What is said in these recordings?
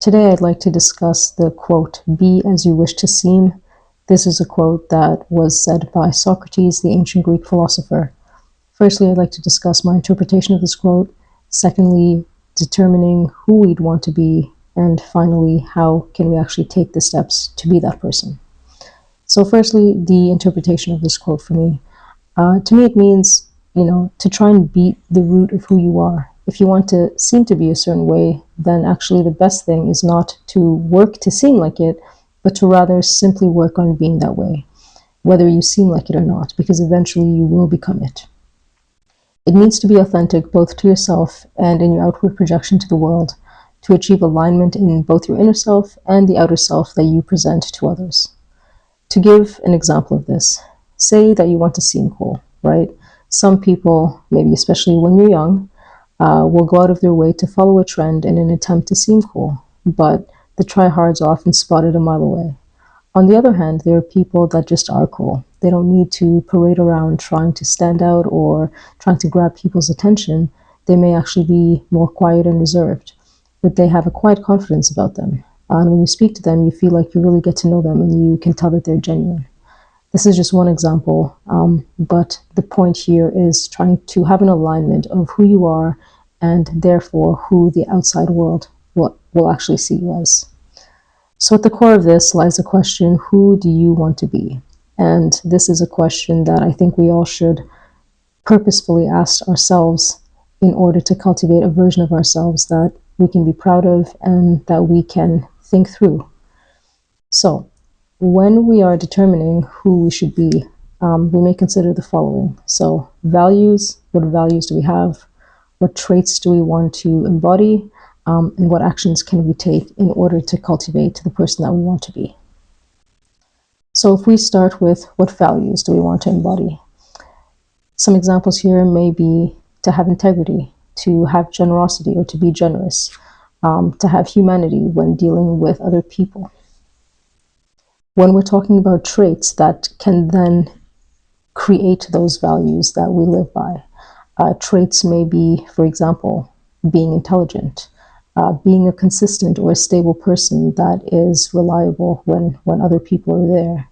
Today I'd like to discuss the quote, "Be as you wish to seem." This is a quote that was said by Socrates, the ancient Greek philosopher. Firstly, I'd like to discuss my interpretation of this quote. Secondly, determining who we'd want to be. And finally, how can we actually take the steps to be that person? So firstly, the interpretation of this quote for me. To me, it means, to try and beat the root of who you are. If you want to seem to be a certain way, then actually the best thing is not to work to seem like it, but to rather simply work on being that way, whether you seem like it or not, because eventually you will become it. It means to be authentic both to yourself and in your outward projection to the world, to achieve alignment in both your inner self and the outer self that you present to others. To give an example of this, say that you want to seem cool, right? Some people, maybe especially when you're young, will go out of their way to follow a trend in an attempt to seem cool, but the tryhards are often spotted a mile away. On the other hand, there are people that just are cool. They don't need to parade around trying to stand out or trying to grab people's attention. They may actually be more quiet and reserved, but they have a quiet confidence about them. And when you speak to them, you feel like you really get to know them and you can tell that they're genuine. This is just one example, but the point here is trying to have an alignment of who you are and therefore who the outside world will actually see you as. So at the core of this lies the question, who do you want to be? And this is a question that I think we all should purposefully ask ourselves in order to cultivate a version of ourselves that we can be proud of and that we can think through. So when we are determining who we should be, we may consider the following. So values, what values do we have? What traits do we want to embody? And what actions can we take in order to cultivate the person that we want to be? So if we start with what values do we want to embody? Some examples here may be to have integrity, to have generosity or to be generous, to have humanity when dealing with other people. When we're talking about traits that can then create those values that we live by, traits may be, for example, being intelligent, being a consistent or a stable person that is reliable when other people are there,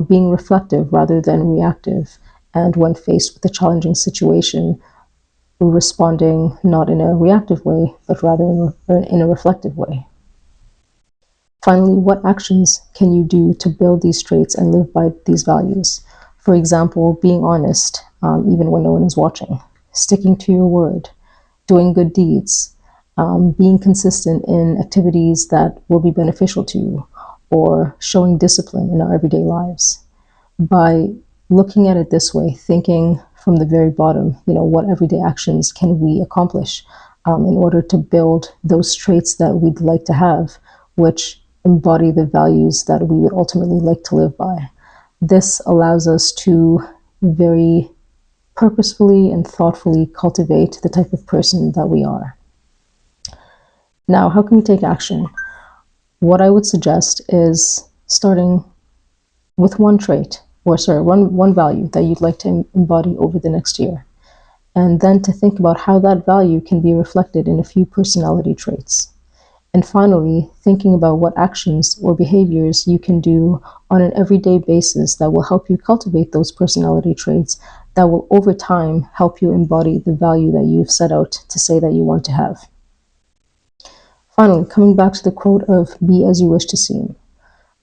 being reflective rather than reactive, and when faced with a challenging situation, responding not in a reactive way, but rather in a reflective way. Finally, what actions can you do to build these traits and live by these values? For example, being honest, even when no one is watching, sticking to your word, doing good deeds, being consistent in activities that will be beneficial to you, or showing discipline in our everyday lives. By looking at it this way, thinking from the very bottom, what everyday actions can we accomplish in order to build those traits that we'd like to have, which embody the values that we would ultimately like to live by. This allows us to very purposefully and thoughtfully cultivate the type of person that we are. Now, how can we take action? What I would suggest is starting with one value that you'd like to embody over the next year, and then to think about how that value can be reflected in a few personality traits. And finally, thinking about what actions or behaviors you can do on an everyday basis that will help you cultivate those personality traits that will over time help you embody the value that you've set out to say that you want to have. Finally, coming back to the quote of "be as you wish to seem."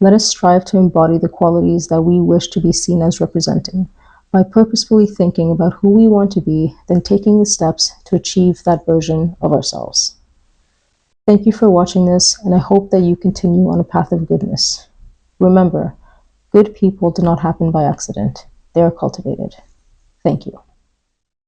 Let us strive to embody the qualities that we wish to be seen as representing by purposefully thinking about who we want to be, then taking the steps to achieve that version of ourselves. Thank you for watching this, and I hope that you continue on a path of goodness. Remember, good people do not happen by accident. They are cultivated. Thank you.